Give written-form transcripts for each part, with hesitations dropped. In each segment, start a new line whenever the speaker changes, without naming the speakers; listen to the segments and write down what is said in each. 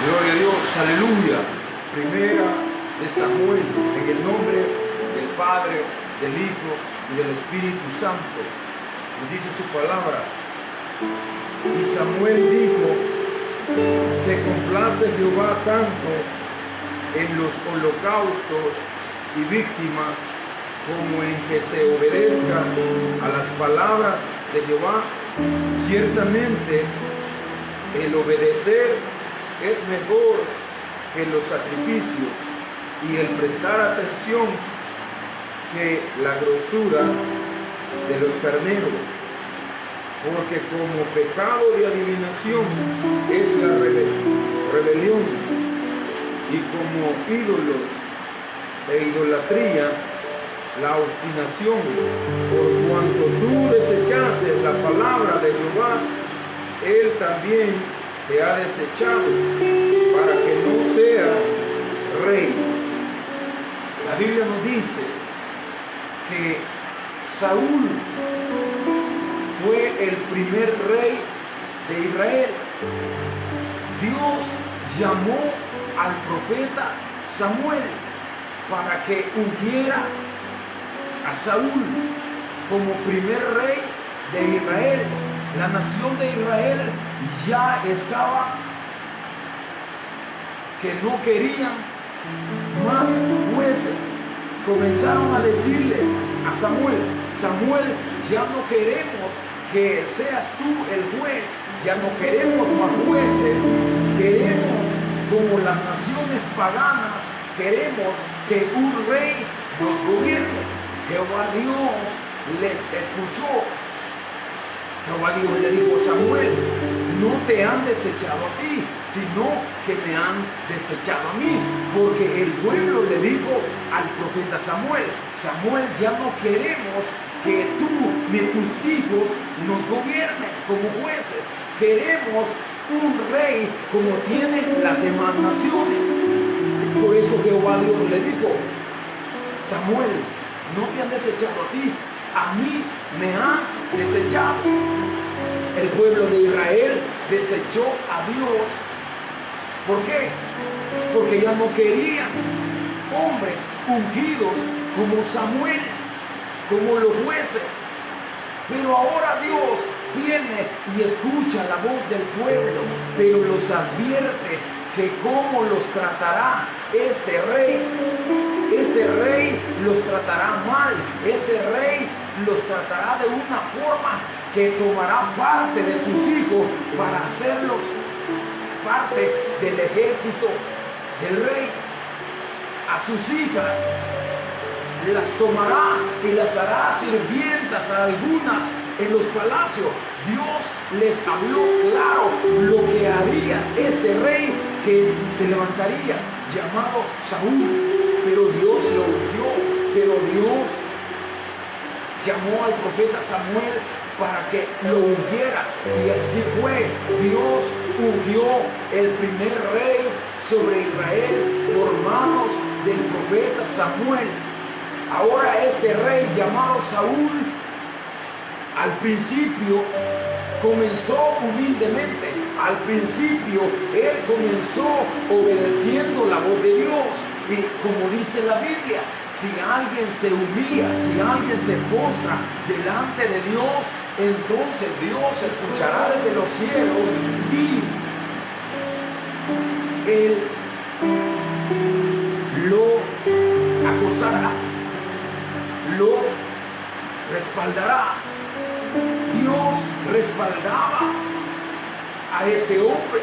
Gloria a Dios, aleluya. Primera de Samuel, en el nombre del Padre, del Hijo y del Espíritu Santo. Nos dice su palabra. Y Samuel dijo: se complace Jehová tanto en los holocaustos y víctimas como en que se obedezca a las palabras de Jehová. Ciertamente el obedecer es mejor que los sacrificios, y el prestar atención que la grosura de los carneros, porque como pecado de adivinación es la rebelión, y como ídolos de idolatría la obstinación. Por cuanto tú desechaste la palabra de Jehová, Él también te ha desechado, para que no seas rey. La Biblia nos dice que Saúl fue el primer rey de Israel. Dios llamó al profeta Samuel para que ungiera a Saúl como primer rey de Israel. La nación de Israel ya estaba que no querían más jueces. Comenzaron a decirle a Samuel: Samuel, ya no queremos que seas tú el juez, ya no queremos más jueces, queremos, como las naciones paganas, queremos que un rey nos gobierne. Jehová Dios les escuchó. Jehová Dios le dijo a Samuel: no te han desechado a ti, sino que me han desechado a mí. Porque el pueblo le dijo al profeta Samuel: Samuel, ya no queremos que tú ni tus hijos nos gobiernen como jueces. Queremos un rey como tienen las demás naciones. Por eso Jehová Dios le dijo: Samuel, no te han desechado a ti, a mí me han desechado. El pueblo de Israel desechó a Dios. ¿Por qué? Porque ya no querían hombres ungidos como Samuel, como los jueces. Pero ahora Dios viene y escucha la voz del pueblo, pero los advierte que cómo los tratará este rey. Este rey los tratará mal. Este rey los tratará de una forma que tomará parte de sus hijos para hacerlos parte del ejército del rey. A sus hijas las tomará y las hará sirvientas a algunas en los palacios. Dios les habló claro lo que haría este rey que se levantaría, llamado Saúl. Pero Dios lo ungió, pero Dios llamó al profeta Samuel para que lo ungiera, y así fue. Dios ungió el primer rey sobre Israel por manos del profeta Samuel. Ahora este rey llamado Saúl, al principio comenzó humildemente. Al principio él comenzó obedeciendo la voz de Dios. Y como dice la Biblia, si alguien se humilla, si alguien se postra delante de Dios, entonces Dios escuchará desde los cielos y Él lo acosará, lo respaldará. Dios respaldaba a este hombre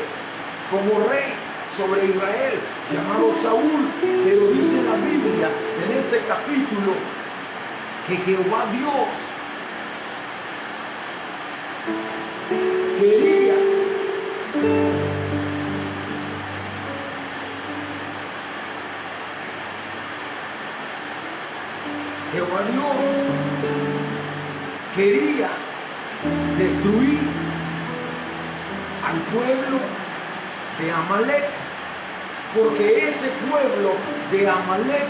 como rey sobre Israel, llamado Saúl. Pero dice la Biblia en este capítulo que Jehová Dios quería destruir al pueblo de Amalek, porque este pueblo de Amalek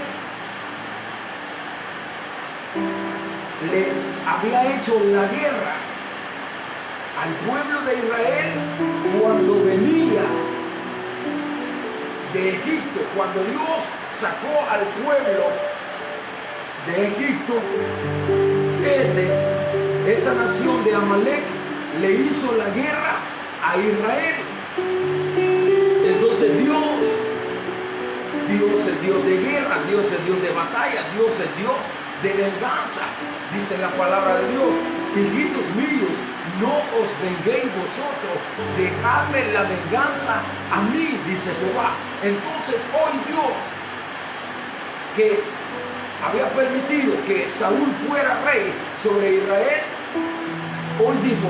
le había hecho la guerra al pueblo de Israel cuando venía de Egipto. Cuando Dios sacó al pueblo de Egipto, esta nación de Amalek le hizo la guerra a Israel. Entonces Dios es Dios de guerra, Dios es Dios de batalla, Dios es Dios de venganza. Dice la palabra de Dios: hijitos míos, no os venguéis vosotros, dejadme la venganza a mí, dice Jehová. Entonces hoy Dios, que había permitido que Saúl fuera rey sobre Israel, hoy dijo: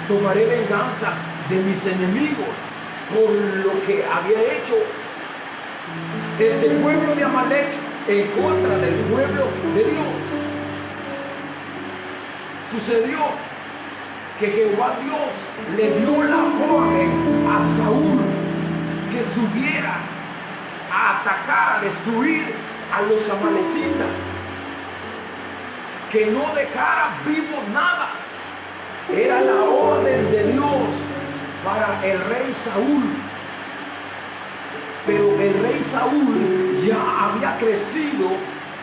tomaré venganza de mis enemigos por lo que había hecho este pueblo de Amalek en contra del pueblo de Dios. Sucedió que Jehová Dios le dio la orden a Saúl que subiera a atacar, a destruir a los amalecitas, que no dejara vivo nada. Era la orden de Dios para el rey Saúl. Pero el rey Saúl ya había crecido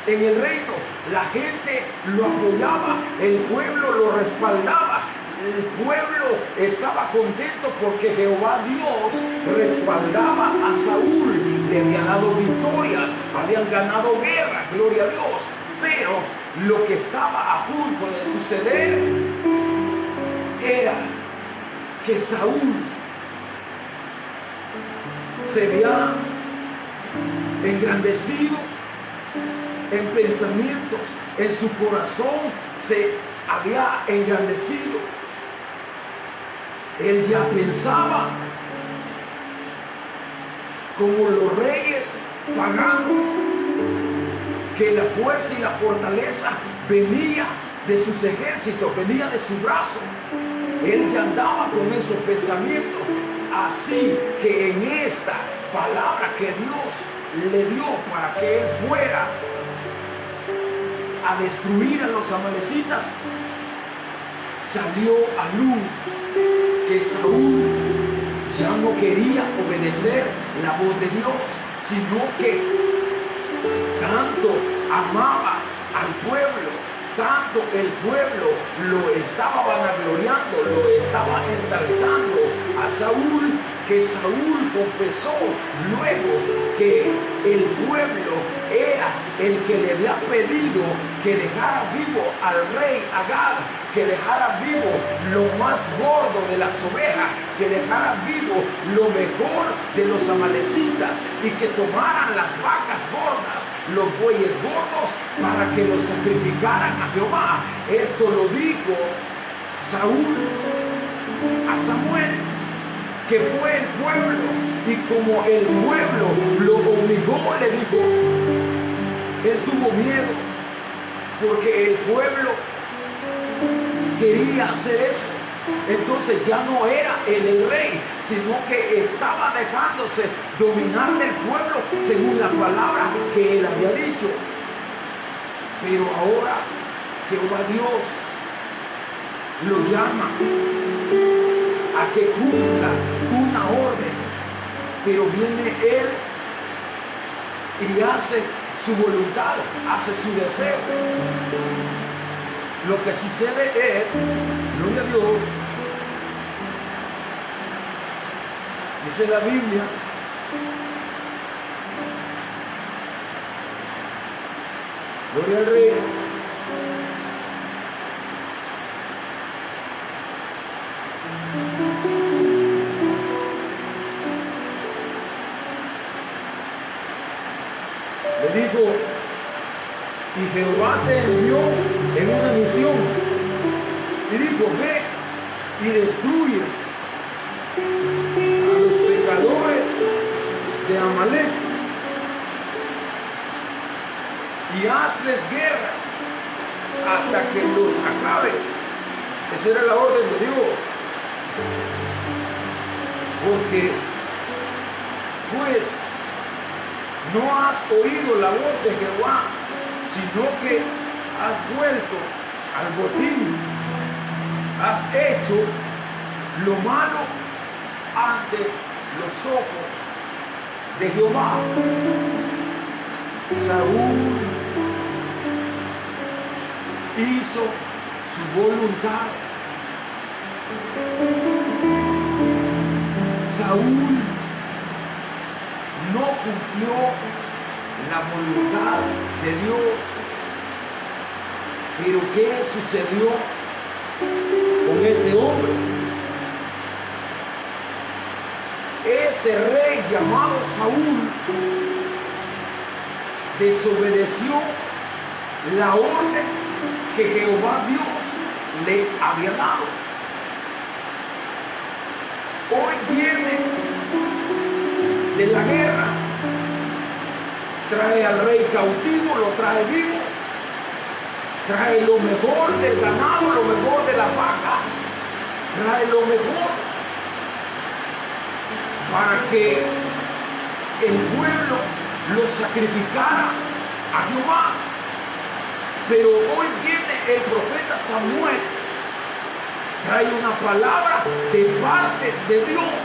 en el reino. La gente lo apoyaba, el pueblo lo respaldaba. El pueblo estaba contento porque Jehová Dios respaldaba a Saúl. Le había dado victorias, habían ganado guerra, gloria a Dios. Pero lo que estaba a punto de suceder era que Saúl se había engrandecido en pensamientos, en su corazón se había engrandecido. Él ya pensaba como los reyes paganos, que la fuerza y la fortaleza venía de sus ejércitos, venía de su brazo. Él ya andaba con estos pensamientos. Así que en esta palabra que Dios le dio para que él fuera a destruir a los amalecitas, salió a luz que Saúl ya no quería obedecer la voz de Dios, sino que tanto amaba al pueblo, tanto el pueblo lo estaba vanagloriando, lo estaba ensalzando a Saúl, que Saúl confesó luego que el pueblo era el que le había pedido que dejara vivo al rey Agag, que dejara vivo lo más gordo de las ovejas, que dejara vivo lo mejor de los amalecitas y que tomaran las vacas gordas, los bueyes gordos, para que los sacrificaran a Jehová. Esto lo dijo Saúl a Samuel, que fue el pueblo, y como el pueblo lo obligó, le dijo, él tuvo miedo, porque el pueblo quería hacer eso. Entonces ya no era él el rey, sino que estaba dejándose dominar del pueblo según la palabra que él había dicho. Pero ahora Jehová Dios lo llama a que cumpla una orden, pero viene él y hace su voluntad, hace su deseo. Lo que sucede es, gloria a Dios, dice la Biblia, gloria al Rey, le dijo, y Jehová te envió en una misión, y dijo, ve y destruye a los pecadores de Amalek y hazles guerra hasta que los acabes. Esa era la orden de Dios, porque pues no has oído la voz de Jehová, sino que has vuelto al botín, has hecho lo malo ante los ojos de Jehová. Saúl hizo su voluntad. Saúl no cumplió la voluntad de Dios. Pero ¿qué sucedió con este hombre? Este rey llamado Saúl desobedeció la orden que Jehová Dios le había dado. Hoy viene de la guerra, trae al rey cautivo, lo trae vivo, trae lo mejor del ganado, lo mejor de la vaca, trae lo mejor para que el pueblo lo sacrificara a Jehová. Pero hoy viene el profeta Samuel, trae una palabra de parte de Dios.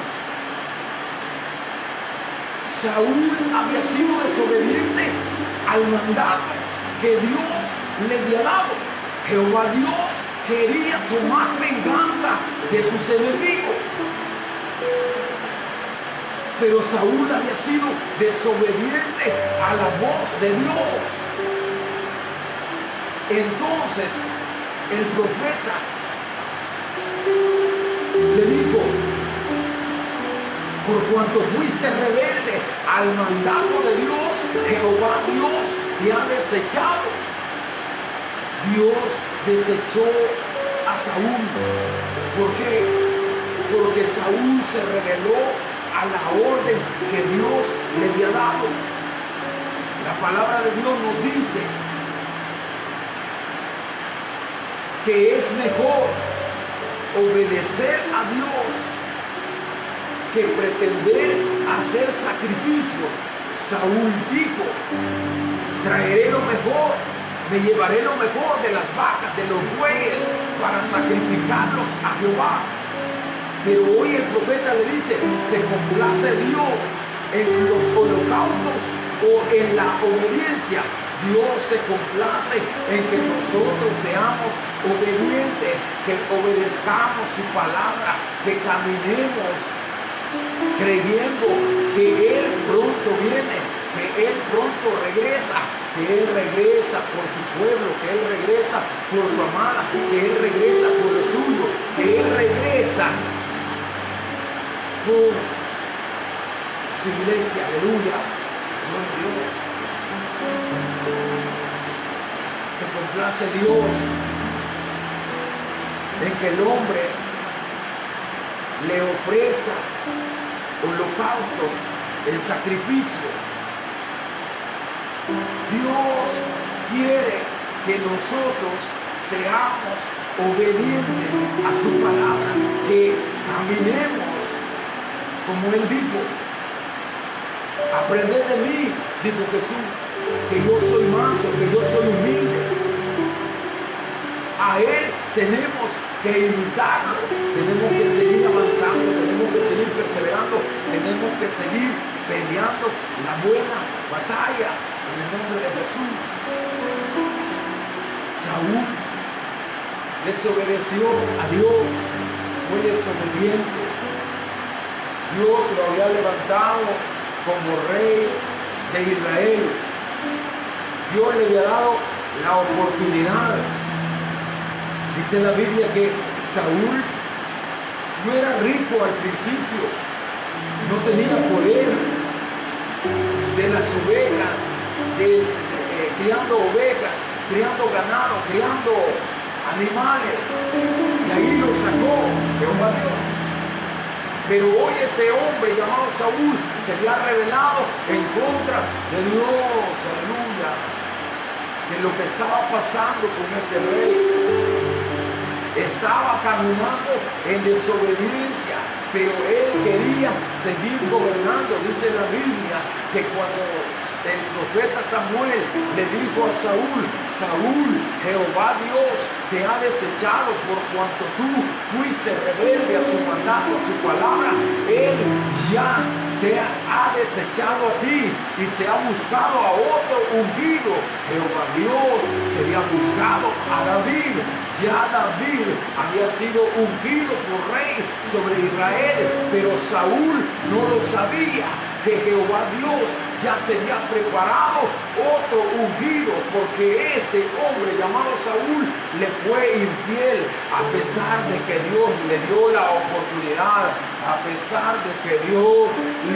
Saúl había sido desobediente al mandato que Dios le había dado. Jehová Dios quería tomar venganza de sus enemigos. Pero Saúl había sido desobediente a la voz de Dios. Entonces el profeta le dijo: por cuanto fuiste rebelde al mandato de Dios, Jehová Dios te ha desechado. Dios desechó a Saúl. ¿Por qué? Porque Saúl se rebeló a la orden que Dios le había dado. La palabra de Dios nos dice que es mejor obedecer a Dios que pretender hacer sacrificio. Saúl dijo: traeré lo mejor, me llevaré lo mejor de las vacas, de los bueyes, para sacrificarlos a Jehová. Pero hoy el profeta le dice: se complace Dios en los holocaustos o en la obediencia. Dios se complace en que nosotros seamos obedientes, que obedezcamos su palabra, que caminemos creyendo que Él pronto viene, que Él pronto regresa, que Él regresa por su pueblo, que Él regresa por su amada, que Él regresa por lo suyo, que Él regresa por su iglesia. Aleluya, gloria a Dios. Se complace Dios en que el hombre le ofrezca holocaustos en sacrificio. Dios quiere que nosotros seamos obedientes a su palabra, que caminemos como Él dijo. Aprended de mí, dijo Jesús, que yo soy manso, que yo soy humilde. A Él tenemos que imitarlo, tenemos que seguir avanzando, tenemos que seguir perseverando, tenemos que seguir peleando la buena batalla en el nombre de Jesús. Saúl desobedeció a Dios, fue desobediente. Dios lo había levantado como rey de Israel. Dios le había dado la oportunidad. Dice la Biblia que Saúl no era rico al principio, no tenía poder de las ovejas, criando ovejas, criando ganado, criando animales, y ahí lo sacó Jehová Dios. Pero hoy este hombre llamado Saúl se le ha revelado en contra de Dios, aleluya, de lo que estaba pasando con este rey. Estaba caminando en desobediencia, pero él quería seguir gobernando. Dice la Biblia que cuando el profeta Samuel le dijo a Saúl: Saúl, Jehová Dios te ha desechado por cuanto tú fuiste rebelde a su mandato, a su palabra, él ya te ha desechado a ti y se ha buscado a otro ungido. Jehová Dios se había buscado a David. Ya David había sido ungido por rey sobre Israel, pero Saúl no lo sabía, que Jehová Dios ya se había preparado otro ungido, porque este hombre llamado Saúl le fue infiel, a pesar de que Dios le dio la oportunidad, a pesar de que Dios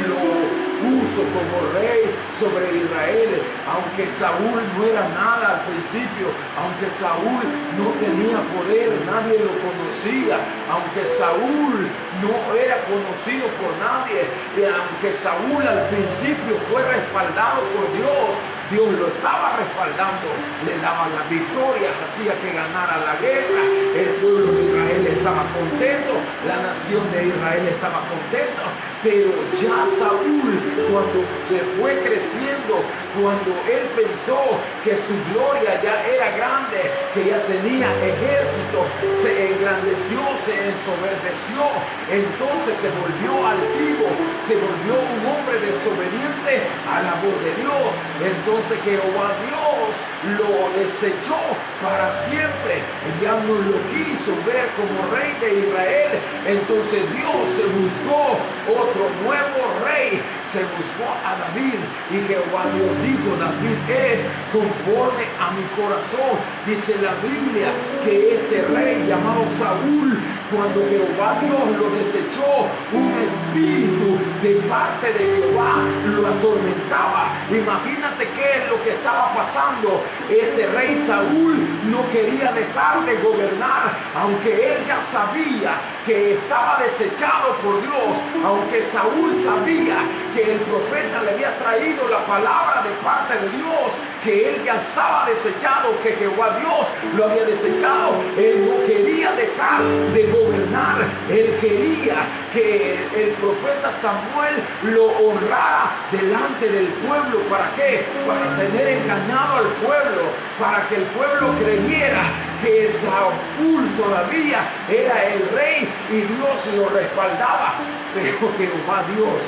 lo puso como rey sobre Israel, aunque Saúl no era nada al principio, aunque Saúl no tenía poder, nadie lo conocía, aunque Saúl no era conocido por nadie, y aunque Saúl al principio fue respaldado por Dios, Dios lo estaba respaldando, le daba las victorias, hacía que ganara la guerra, el pueblo de Israel estaba contento, la nación de Israel estaba contenta, pero ya Saúl, cuando se fue creciendo, cuando él pensó que su gloria ya era grande, que ya tenía ejército, se engrandeció, se ensoberbeció, entonces se volvió altivo, se volvió un hombre desobediente a la voz de Dios. Entonces Jehová Dios lo desechó para siempre, ya no lo quiso ver como rey de Israel. Entonces Dios se buscó otro nuevo rey, se buscó a David, y Jehová Dios dijo: David es conforme a mi corazón. Dice la Biblia que este rey llamado Saúl, cuando Jehová Dios lo desechó, un espíritu de parte de Jehová lo atormentaba. Imagínate qué es lo que estaba pasando. Este rey Saúl no quería dejar de gobernar, aunque él ya sabía que estaba desechado por Dios, aunque Saúl sabía que el profeta le había traído la palabra de parte de Dios, que él ya estaba desechado, que Jehová Dios lo había desechado. Él no quería dejar de gobernar, él quería que el profeta Samuel lo honrara delante del pueblo. ¿Para qué? Para tener engañado al pueblo, para que el pueblo creyera que Saúl todavía era el rey y Dios lo respaldaba, pero Jehová Dios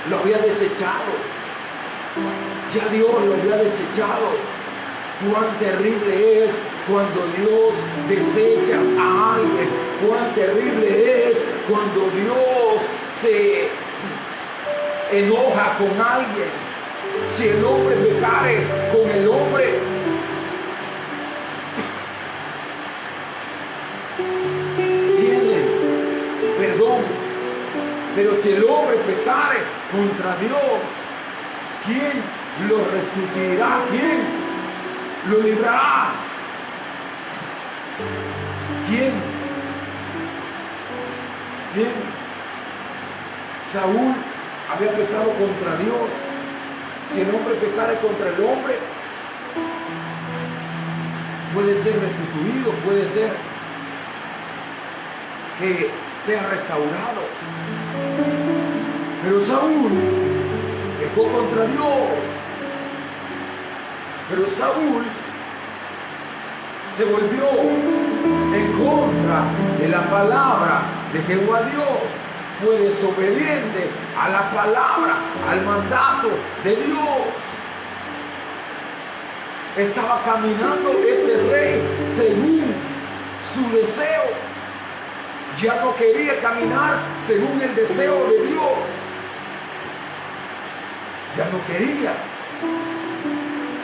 lo había desechado. Ya Dios lo había desechado. Cuán terrible es cuando Dios desecha a alguien. Cuán terrible es cuando Dios se enoja con alguien. Si el hombre pecare con el hombre, tiene perdón. Pero si el hombre pecare contra Dios, ¿quién lo restituirá? ¿Quién lo librará? ¿Quién? ¿Quién? Saúl había pecado contra Dios. Si el hombre pecare contra el hombre, puede ser restituido, puede ser que sea restaurado. Pero Saúl pecó contra Dios. Pero Saúl se volvió en contra de la palabra de Jehová Dios. Fue desobediente a la palabra, al mandato de Dios. Estaba caminando este rey según su deseo. Ya no quería caminar según el deseo de Dios. Ya no quería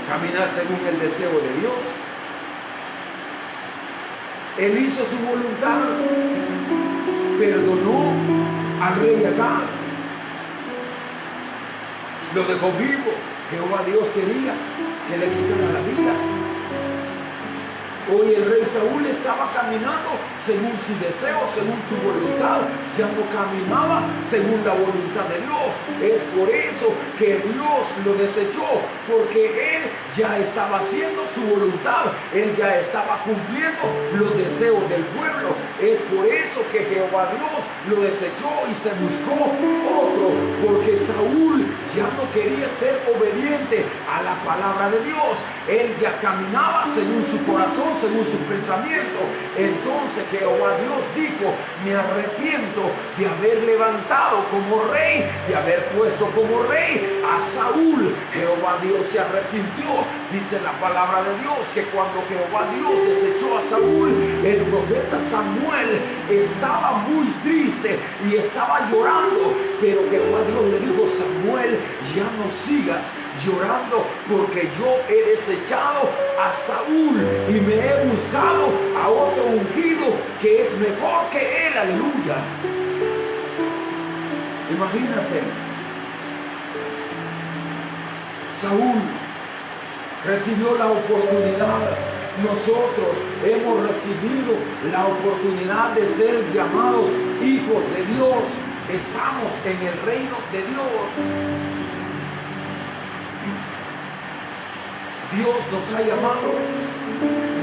caminar según el deseo de Dios. Él hizo su voluntad, perdonó al rey Agag, lo dejó vivo. Jehová Dios quería que le quitara la vida. Hoy el rey Saúl estaba caminando según su deseo, según su voluntad. Ya no caminaba según la voluntad de Dios. Es por eso que Dios lo desechó, porque él ya estaba haciendo su voluntad. Él ya estaba cumpliendo los deseos del pueblo. Es por eso que Jehová Dios lo desechó y se buscó otro, porque Saúl ya no quería ser obediente a la palabra de Dios. Él ya caminaba según su corazón, según su pensamiento. Entonces Jehová Dios dijo: me arrepiento de haber levantado como rey, de haber puesto como rey a Saúl. Jehová Dios se arrepintió. Dice la palabra de Dios que cuando Jehová Dios desechó a Saúl, el profeta Samuel estaba muy triste y estaba llorando. Pero Jehová Dios le dijo: Samuel, ya no sigas llorando, porque yo he desechado a Saúl y me he buscado a otro ungido que es mejor que él. Aleluya. Imagínate, Saúl recibió la oportunidad. Nosotros hemos recibido la oportunidad de ser llamados hijos de Dios. Estamos en el reino de Dios. Dios nos ha llamado,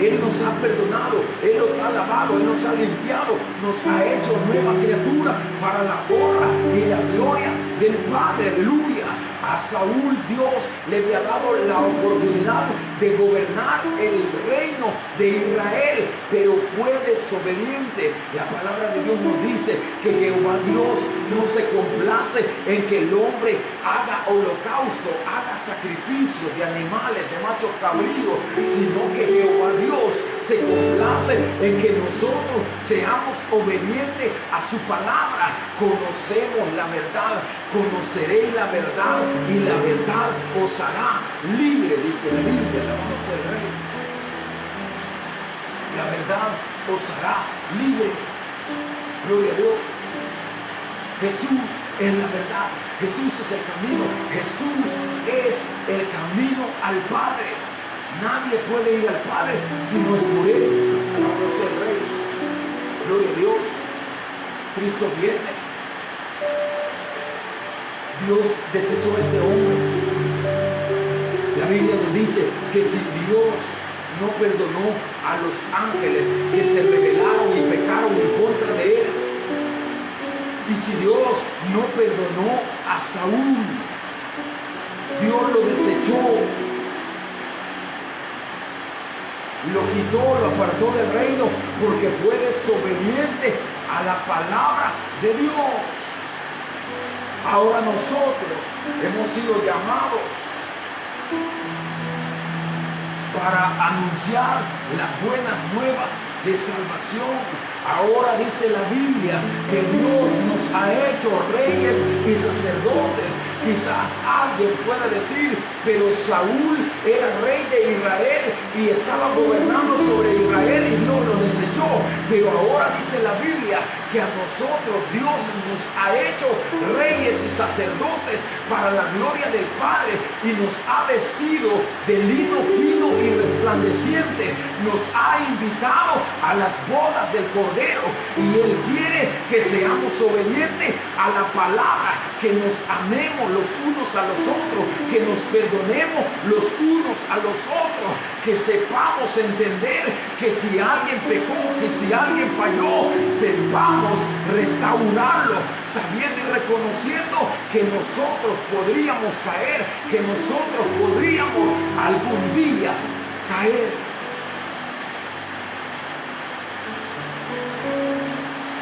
Él nos ha perdonado, Él nos ha lavado, Él nos ha limpiado, nos ha hecho nueva criatura para la honra y la gloria del Padre. Aleluya. A Saúl Dios le había dado la oportunidad de gobernar el reino de Israel, pero fue desobediente. La palabra de Dios nos dice que Jehová Dios no se complace en que el hombre haga holocausto, haga sacrificio de animales, de machos cabríos, sino que Jehová Dios se complace en que nosotros seamos obedientes a su palabra. Conocemos la verdad, conoceréis la verdad y la verdad os hará libre, dice la Biblia. Alabado sea el Rey. La verdad os hará libre. Gloria a Dios. Jesús es la verdad, Jesús es el camino, Jesús es el camino al Padre. Nadie puede ir al Padre si no es por Él. Alabado sea el Rey. Gloria a Dios. Cristo viene. Dios desechó a este hombre. La Biblia nos dice que si Dios no perdonó a los ángeles que se rebelaron y pecaron en contra de Él, y si Dios no perdonó a Saúl, Dios lo desechó, lo quitó, lo apartó del reino, porque fue desobediente a la palabra de Dios. Ahora nosotros hemos sido llamados para anunciar las buenas nuevas de salvación. Ahora dice la Biblia que Dios nos ha hecho reyes y sacerdotes. Quizás alguien pueda decir: pero Saúl era rey de Israel y estaba gobernando sobre Israel y Dios lo desechó. Pero ahora dice la Biblia que a nosotros Dios nos ha hecho reyes y sacerdotes para la gloria del Padre, y nos ha vestido de lino fino y resplandeciente. Nos ha invitado a las bodas del Cordero, y Él quiere que seamos obedientes a la palabra, que nos amemos los unos a los otros, que nos perdonemos los unos a los otros, que sepamos entender que si alguien pecó, que si alguien falló, sepamos restaurarlo, sabiendo y reconociendo que nosotros podríamos caer, que nosotros podríamos algún día caer.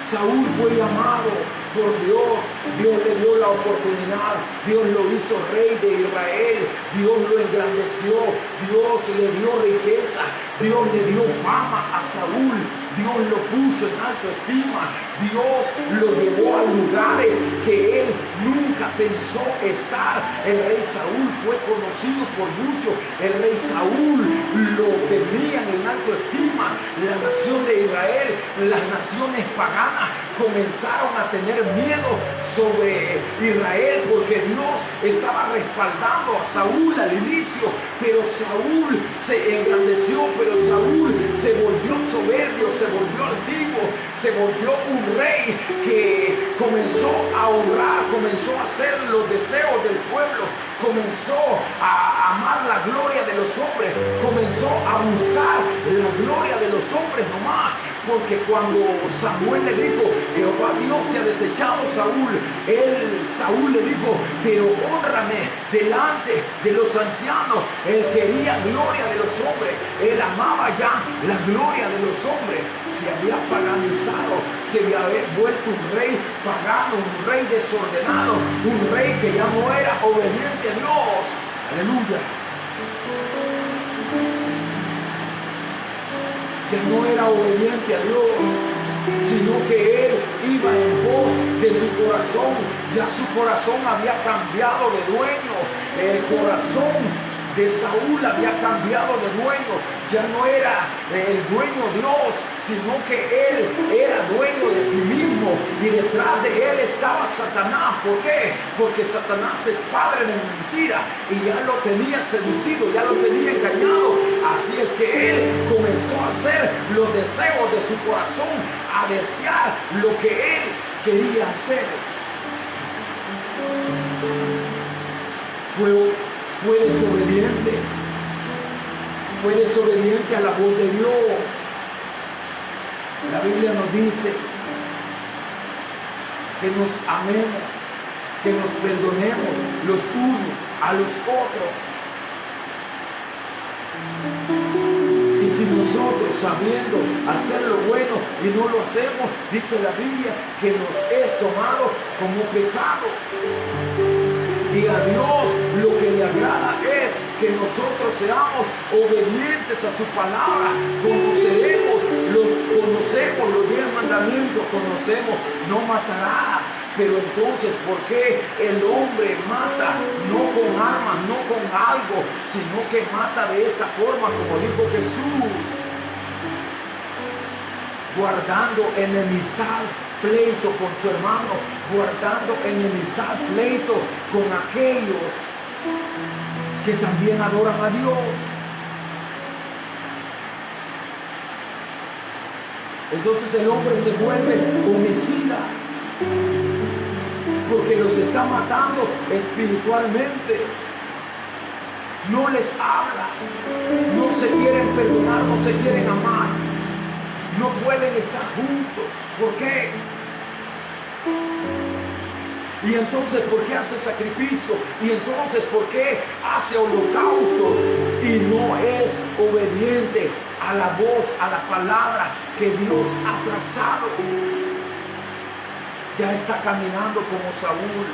Saúl fue llamado por Dios, Dios le dio la oportunidad, Dios lo hizo rey de Israel, Dios lo engrandeció, Dios le dio riqueza, Dios le dio fama a Saúl, Dios lo puso en alta estima, Dios lo llevó a lugares que él nunca pensó estar. El rey Saúl fue conocido por muchos, el rey Saúl lo tenían en alta estima. La nación de Israel, las naciones paganas comenzaron a tener miedo sobre Israel, porque Dios estaba respaldando a Saúl al inicio, pero Saúl se engrandeció, pero Saúl se volvió soberbio, se volvió altivo, se volvió un rey que comenzó a honrar, comenzó a hacer los deseos del pueblo, comenzó a a amar la gloria de los hombres, comenzó a buscar la gloria de los hombres nomás. Porque cuando Samuel le dijo, Jehová Dios te ha desechado, Saúl le dijo, pero hónrame delante de los ancianos. Él quería gloria de los hombres, él amaba ya la gloria de los hombres. Se había paganizado, se había vuelto un rey pagano, un rey desordenado, un rey que ya no era obediente a Dios. Aleluya. Ya no era obediente a Dios, sino que él iba en pos de su corazón. Ya su corazón había cambiado de dueño. El corazón de Saúl había cambiado de dueño. Ya no era el dueño Dios, sino que él era dueño de sí mismo. Y detrás de él estaba Satanás. ¿Por qué? Porque Satanás es padre de mentira y ya lo tenía seducido, ya lo tenía engañado. Así es que él comenzó a hacer los deseos de su corazón, a desear lo que él quería hacer. Fue desobediente a la voz de Dios. La Biblia nos dice que nos amemos, que nos perdonemos los unos a los otros. Y si nosotros, sabiendo hacer lo bueno y no lo hacemos, dice la Biblia que nos es tomado como pecado. Y a Dios lo que le agrada es que nosotros seamos obedientes a su palabra. Conocemos los 10 mandamientos, conocemos, no matarás. Pero entonces, ¿por qué el hombre mata? No con armas, no con algo, sino que mata de esta forma, como dijo Jesús, guardando enemistad, pleito con su hermano, guardando enemistad, pleito con aquellos que también adoran a Dios. Entonces el hombre se vuelve homicida, porque los está matando espiritualmente. No les habla, no se quieren perdonar, no se quieren amar, no pueden estar juntos. ¿Por qué? Y entonces, ¿por qué hace sacrificio? Y entonces, ¿por qué hace holocausto? Y no es obediente a la voz, a la palabra que Dios ha trazado. Ya está caminando como Saúl,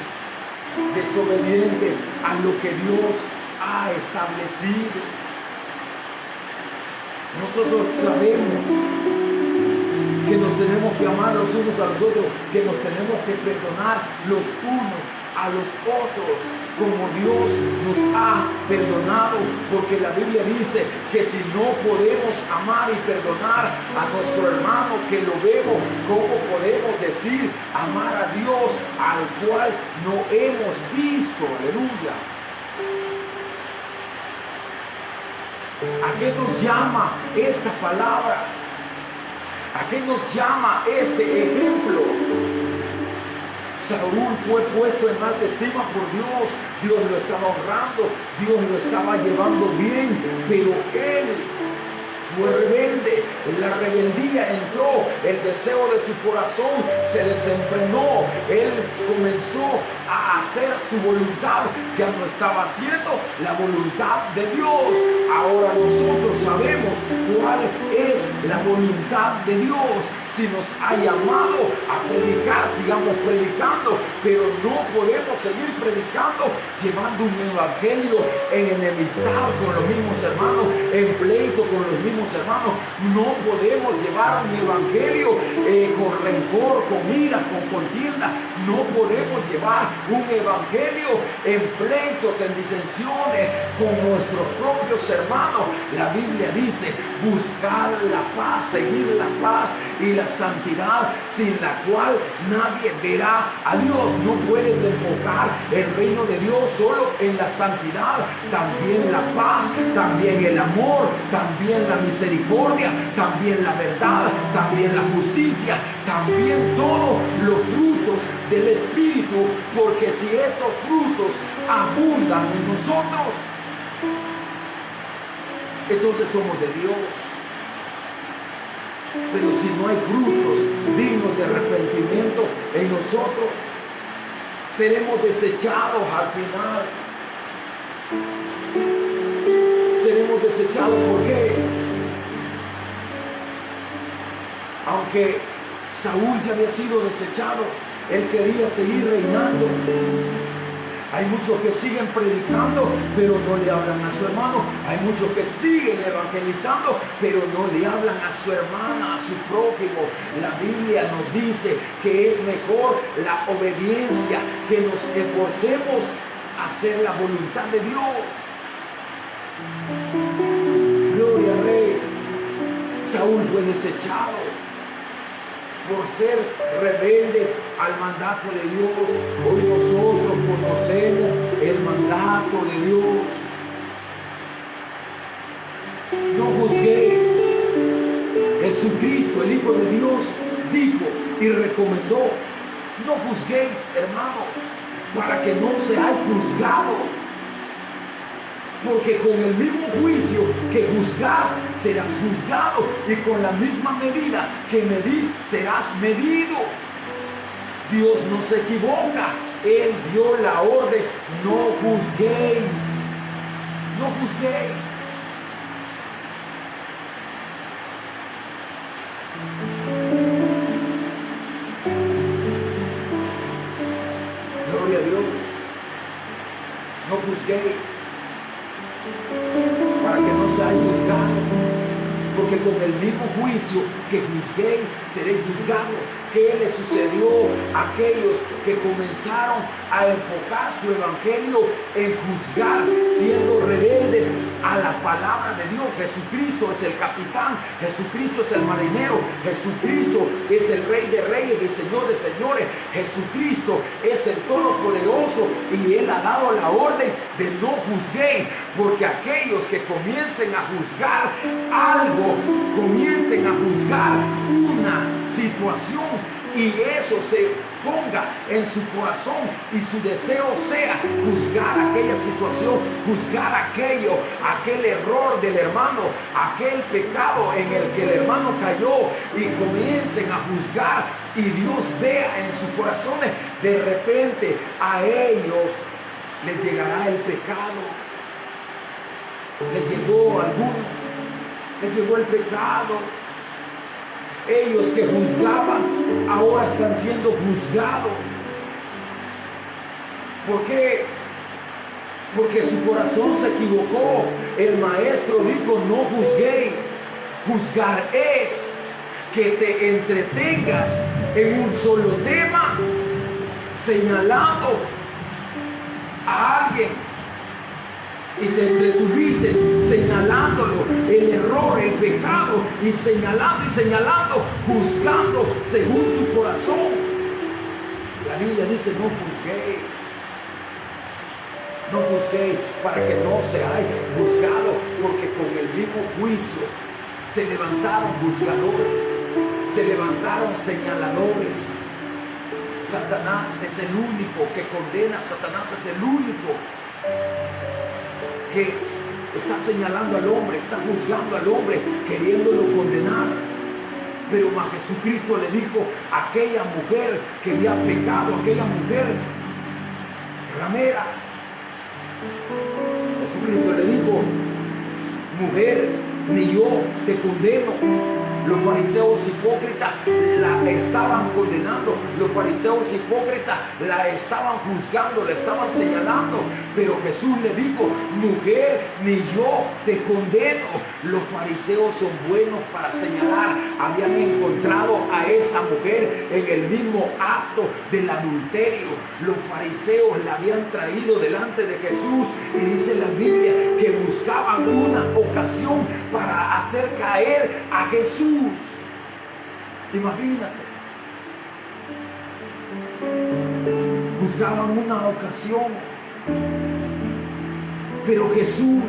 desobediente a lo que Dios ha establecido. Nosotros sabemos que nos tenemos que amar los unos a los otros, que nos tenemos que perdonar los unos a los otros, como Dios nos ha perdonado, porque la Biblia dice que si no podemos amar y perdonar a nuestro hermano que lo vemos, ¿cómo podemos decir amar a Dios al cual no hemos visto? Aleluya. ¿A qué nos llama esta palabra? ¿A qué nos llama este ejemplo? Saúl fue puesto en alta estima por Dios. Dios lo estaba honrando, Dios lo estaba llevando bien, pero él fue rebelde. La rebeldía entró, el deseo de su corazón se desenfrenó. Él comenzó a hacer su voluntad, ya no estaba haciendo la voluntad de Dios. Ahora nosotros sabemos cuál es la voluntad de Dios. Si nos ha llamado a predicar, sigamos predicando, pero no podemos seguir predicando llevando un evangelio en enemistad con los mismos hermanos, en pleito con los mismos hermanos. No podemos llevar un evangelio con rencor, con ira, con contienda. No podemos llevar un evangelio en pleitos, en disensiones con nuestros propios hermanos. La Biblia dice: buscar la paz, seguir la paz y la santidad, sin la cual nadie verá a Dios. No puedes enfocar el reino de Dios solo en la santidad, también la paz, también el amor, también la misericordia, también la verdad, también la justicia, también todos los frutos del Espíritu, porque si estos frutos abundan en nosotros, entonces somos de Dios. Pero si no hay frutos dignos de arrepentimiento en nosotros, seremos desechados al final. Seremos desechados. ¿Por qué? Aunque Saúl ya había sido desechado, él quería seguir reinando. Hay muchos que siguen predicando, pero no le hablan a su hermano. Hay muchos que siguen evangelizando, pero no le hablan a su hermana, a su prójimo. La Biblia nos dice que es mejor la obediencia, que nos esforcemos a hacer la voluntad de Dios. Gloria al Rey. Saúl fue desechado por ser rebelde al mandato de Dios. Hoy nosotros conocemos el mandato de Dios. No juzguéis. Jesucristo, el Hijo de Dios, dijo y recomendó: no juzguéis, hermano, para que no seáis juzgados. Porque con el mismo juicio que juzgás, serás juzgado, y con la misma medida que medís, serás medido. Dios no se equivoca. Él dio la orden: no juzguéis. No juzguéis. Gloria a Dios. No juzguéis, para que no seáis juzgados, porque con el mismo juicio que juzguéis, seréis juzgados. ¿Qué le sucedió a aquellos que comenzaron a enfocar su evangelio en juzgar, siendo rebeldes a la palabra de Dios? Jesucristo es el capitán, Jesucristo es el marinero, Jesucristo es el Rey de reyes y Señor de señores, Jesucristo es el Todopoderoso, y Él ha dado la orden de no juzguéis, porque aquellos que comiencen a juzgar algo, comiencen a juzgar una situación, y eso se ponga en su corazón y su deseo sea juzgar aquella situación, juzgar aquel error del hermano, aquel pecado en el que el hermano cayó, y comiencen a juzgar, y Dios vea en sus corazones, de repente a ellos les llegará el pecado. Les llegó a algunos, les llegó el pecado. Ellos que juzgaban, ahora están siendo juzgados. ¿Por qué? Porque su corazón se equivocó. El maestro dijo: no juzguéis. Juzgar es que te entretengas en un solo tema, señalando a alguien, y te entretuviste señalándolo, el error, el pecado, y señalando, juzgando según tu corazón. La Biblia dice: no juzguéis. No juzguéis, para que no seáis juzgados, porque con el mismo juicio se levantaron juzgadores, se levantaron señaladores. Satanás es el único que condena. Satanás es el único que está señalando al hombre, está juzgando al hombre, queriéndolo condenar. Pero a Jesucristo le dijo a aquella mujer que había pecado, aquella mujer ramera, Jesucristo le dijo: mujer, ni yo te condeno. Los fariseos hipócritas la estaban condenando, los fariseos hipócritas la estaban juzgando, la estaban señalando, pero Jesús le dijo: mujer, ni yo te condeno. Los fariseos son buenos para señalar. Habían encontrado a esa mujer en el mismo acto del adulterio. Los fariseos la habían traído delante de Jesús, y dice la Biblia que buscaban una ocasión para hacer caer a Jesús. Imagínate, buscaban una ocasión, pero Jesús,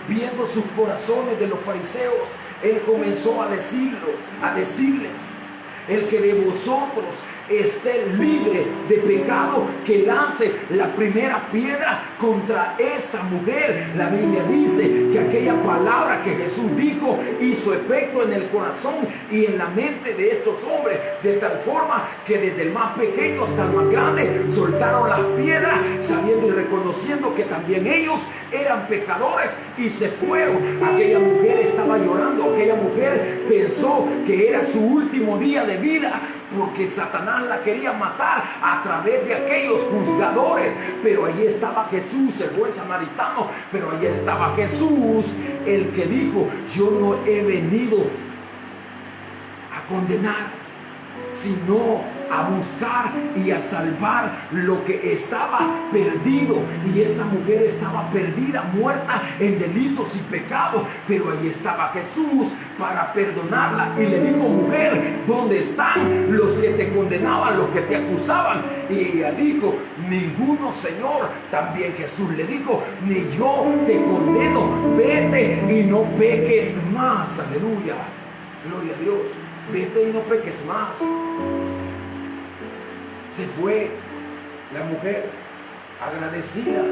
viendo sus corazones de los fariseos, Él comenzó a decirles: el que de vosotros esté libre de pecado, que lance la primera piedra contra esta mujer. La Biblia dice que aquella palabra que Jesús dijo hizo efecto en el corazón y en la mente de estos hombres, de tal forma que desde el más pequeño hasta el más grande soltaron las piedras, sabiendo y reconociendo que también ellos eran pecadores, y se fueron. Aquella mujer estaba llorando, aquella mujer pensó que era su último día de vida, porque Satanás la quería matar a través de aquellos juzgadores. Pero allí estaba Jesús, el buen samaritano. Pero allí estaba Jesús, el que dijo: yo no he venido a condenar, sino a buscar y a salvar lo que estaba perdido. Y esa mujer estaba perdida, muerta en delitos y pecados, pero allí estaba Jesús para perdonarla. Y le dijo: mujer, ¿dónde están los que te condenaban, los que te acusaban? Y ella dijo: ninguno, Señor. También Jesús le dijo: ni yo te condeno, vete y no peques más. Aleluya, gloria a Dios. Vete y no peques más. Se fue la mujer agradecida,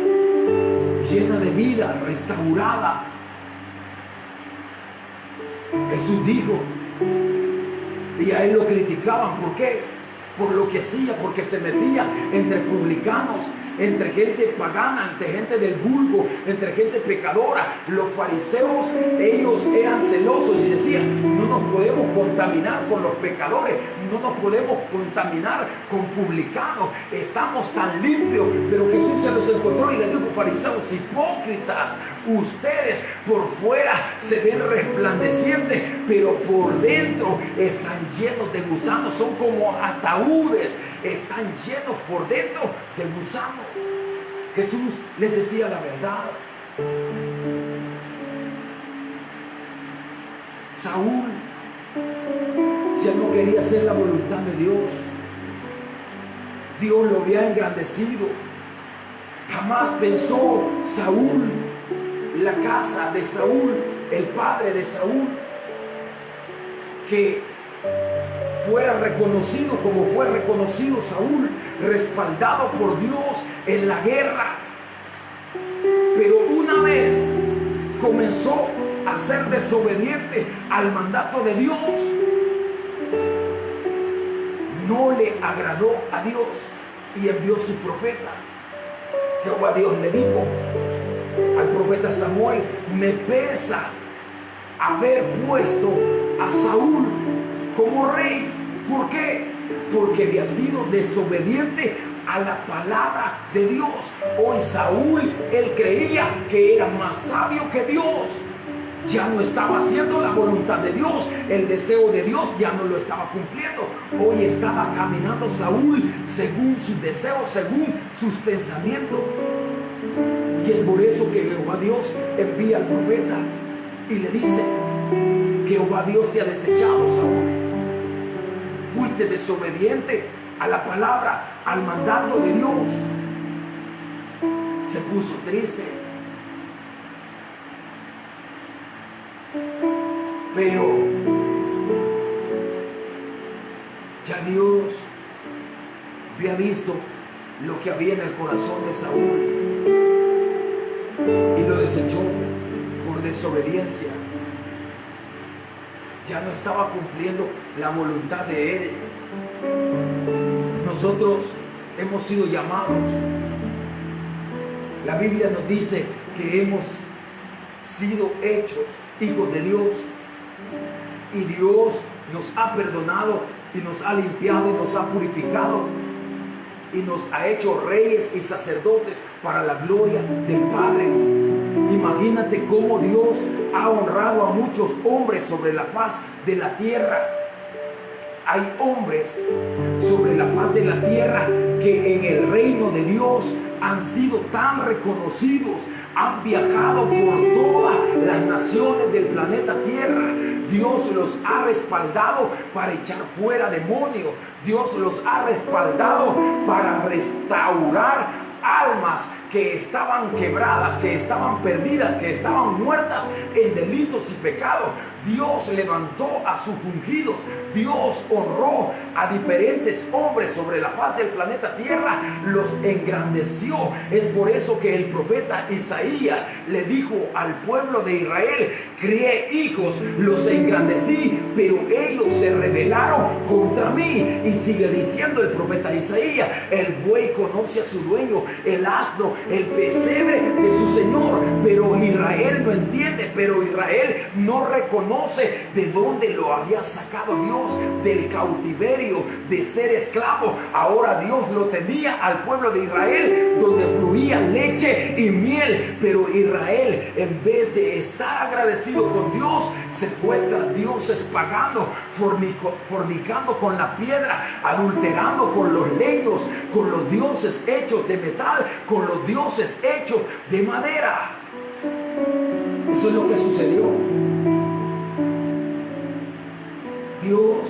llena de vida, restaurada. Jesús dijo, y a él lo criticaban. ¿Por qué? Por lo que hacía, porque se metía entre publicanos, entre gente pagana, entre gente del vulgo, entre gente pecadora. Los fariseos, ellos eran celosos y decían: no nos podemos contaminar con los pecadores, no nos podemos contaminar con publicanos, estamos tan limpios. Pero Jesús se los encontró y les dijo: fariseos hipócritas, ustedes por fuera se ven resplandecientes, pero por dentro están llenos de gusanos, son como ataúdes, están llenos por dentro de gusanos. Jesús les decía la verdad. Saúl ya no quería hacer la voluntad de Dios. Dios lo había engrandecido. Jamás pensó Saúl, la casa de Saúl, el padre de Saúl, que fuera reconocido como fue reconocido Saúl, respaldado por Dios en la guerra. Pero una vez comenzó a ser desobediente al mandato de Dios, no le agradó a Dios y envió su profeta. Jehová Dios le dijo al profeta Samuel: me pesa haber puesto a Saúl como rey. ¿Por qué? Porque había sido desobediente a la palabra de Dios. Hoy Saúl, él creía que era más sabio que Dios. Ya no estaba haciendo la voluntad de Dios, el deseo de Dios ya no lo estaba cumpliendo. Hoy estaba caminando Saúl según sus deseos, según sus pensamientos. Y es por eso que Jehová Dios envía al profeta y le dice: Jehová Dios te ha desechado, Saúl. Fuiste desobediente a la palabra, al mandato de Dios. Se puso triste. Pero ya Dios había visto lo que había en el corazón de Saúl y lo desechó por desobediencia. Ya no estaba cumpliendo la voluntad de Él. Nosotros hemos sido llamados. La Biblia nos dice que hemos sido hechos hijos de Dios. Y Dios nos ha perdonado y nos ha limpiado y nos ha purificado y nos ha hecho reyes y sacerdotes para la gloria del Padre. Imagínate cómo Dios ha honrado a muchos hombres sobre la faz de la tierra. Hay hombres sobre la faz de la tierra que en el reino de Dios han sido tan reconocidos, han viajado por todas las naciones del planeta Tierra. Dios los ha respaldado para echar fuera demonios. Dios los ha respaldado para restaurar almas que estaban quebradas, que estaban perdidas, que estaban muertas en delitos y pecados. Dios levantó a sus ungidos. Dios honró a diferentes hombres sobre la faz del planeta Tierra, los engrandeció. Es por eso que el profeta Isaías le dijo al pueblo de Israel: crié hijos, los engrandecí, pero ellos se rebelaron contra mí. Y sigue diciendo el profeta Isaías: el buey conoce a su dueño, el asno, el pesebre de su señor, pero Israel no entiende, pero Israel no reconoce de dónde lo había sacado Dios, del cautiverio, de ser esclavo. Ahora Dios lo tenía al pueblo de Israel donde fluía leche y miel, pero Israel, en vez de estar agradecido con Dios, se fue tras dioses paganos, fornicando con la piedra, adulterando con los leños, con los dioses hechos de metal, con los dioses hechos de madera. Eso es lo que sucedió. Dios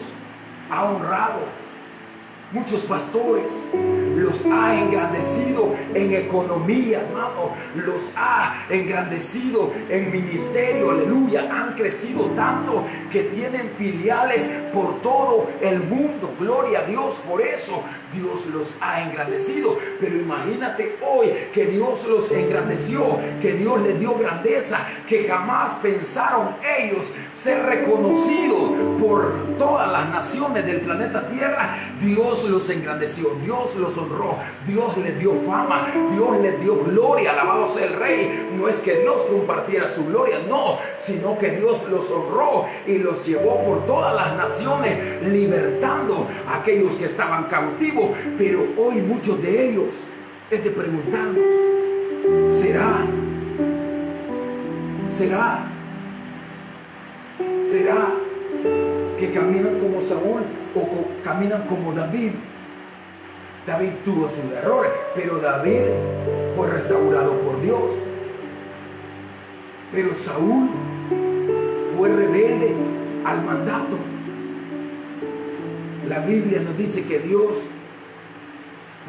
ha honrado muchos pastores, los ha engrandecido en economía, hermano, los ha engrandecido en ministerio, aleluya. Han crecido tanto que tienen filiales por todo el mundo, gloria a Dios. Por eso Dios los ha engrandecido. Pero imagínate hoy que Dios los engrandeció, que Dios les dio grandeza, que jamás pensaron ellos ser reconocidos por todas las naciones del planeta Tierra. Dios los engrandeció, Dios los honró, Dios les dio fama, Dios les dio gloria. Alabado sea el Rey. No es que Dios compartiera su gloria, no, sino que Dios los honró y los llevó por todas las naciones, libertando a aquellos que estaban cautivos. Pero hoy muchos de ellos es de preguntarnos: ¿será que caminan como Saúl o caminan como David? David tuvo sus errores, pero David fue restaurado por Dios. Pero Saúl fue rebelde al mandato. La Biblia nos dice que Dios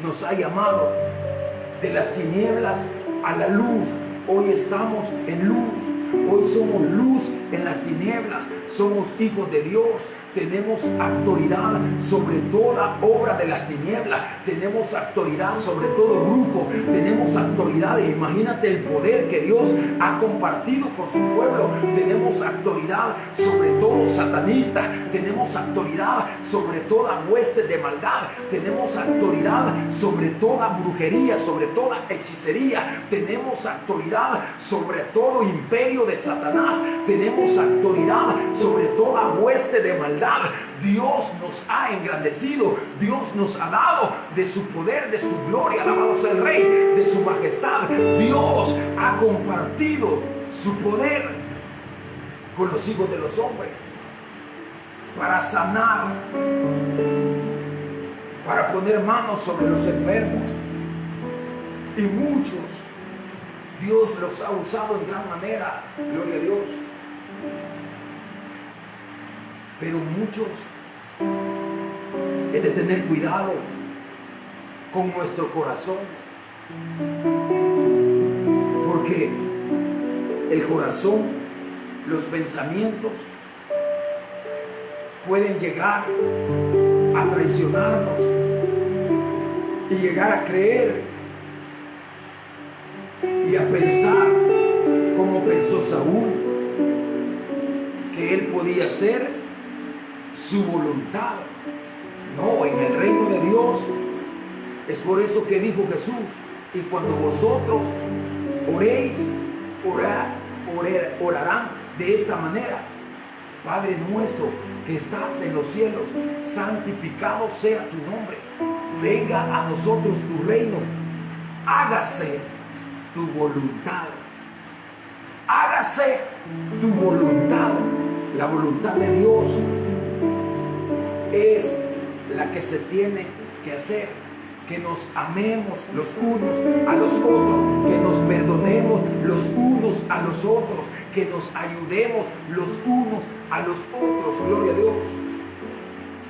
nos ha llamado de las tinieblas a la luz. Hoy estamos en luz, hoy somos luz en las tinieblas, somos hijos de Dios, tenemos autoridad sobre toda obra de las tinieblas, tenemos autoridad sobre todo grupo, tenemos autoridad. Imagínate el poder que Dios ha compartido con su pueblo. Tenemos autoridad sobre todo satanista, tenemos autoridad sobre toda hueste de maldad, tenemos autoridad sobre toda brujería, sobre toda hechicería, tenemos autoridad sobre todo imperio de Satanás, tenemos autoridad sobre toda hueste de maldad. Dios nos ha engrandecido, Dios nos ha dado de su poder, de su gloria, alabado sea el Rey, de su majestad. Dios ha compartido su poder con los hijos de los hombres para sanar, para poner manos sobre los enfermos. Y muchos Dios los ha usado en gran manera, gloria a Dios. Pero muchos es de tener cuidado con nuestro corazón, porque el corazón, los pensamientos pueden llegar a traicionarnos y llegar a creer y a pensar como pensó Saúl, que él podía hacer su voluntad. No, en el reino de Dios es por eso que dijo Jesús: y cuando vosotros oréis, orarán de esta manera: Padre nuestro que estás en los cielos, santificado sea tu nombre, venga a nosotros tu reino, hágase tu voluntad, hágase tu voluntad. La voluntad de Dios es la que se tiene que hacer, que nos amemos los unos a los otros, que nos perdonemos los unos a los otros, que nos ayudemos los unos a los otros, gloria a Dios.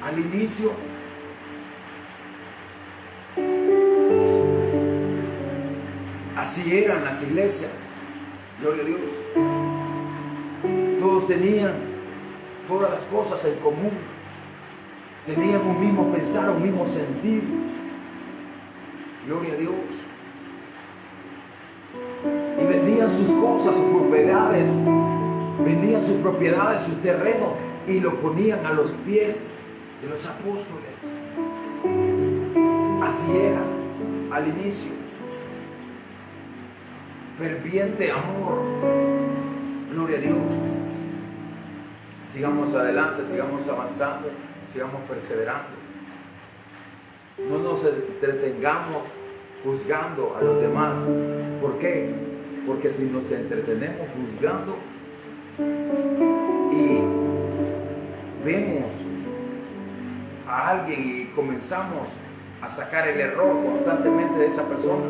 Al inicio así eran las iglesias, gloria a Dios. Todos tenían todas las cosas en común. Tenían un mismo pensar, un mismo sentir. Gloria a Dios. Y vendían sus cosas, sus propiedades, vendían sus propiedades, sus terrenos, y lo ponían a los pies de los apóstoles. Así era al inicio. Ferviente amor. Gloria a Dios. Sigamos adelante, sigamos avanzando, sigamos perseverando. No nos entretengamos juzgando a los demás. ¿Por qué? Porque si nos entretenemos juzgando y vemos a alguien y comenzamos a sacar el error constantemente de esa persona,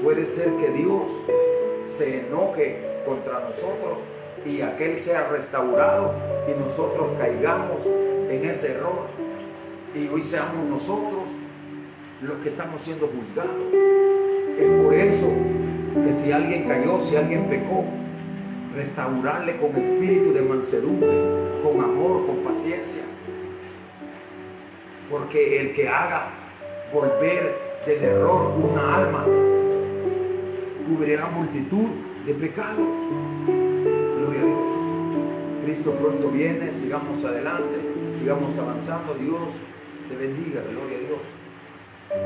puede ser que Dios se enoje contra nosotros y aquel sea restaurado y nosotros caigamos en ese error y hoy seamos nosotros los que estamos siendo juzgados. Es por eso que si alguien cayó, si alguien pecó, restaurarle con espíritu de mansedumbre, con amor, con paciencia, porque el que haga volver del error una alma cubrirá multitud de pecados. Gloria a Dios. Cristo pronto viene, sigamos adelante, sigamos avanzando. Dios te bendiga, gloria a Dios.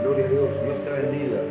Gloria a Dios, Dios te bendiga.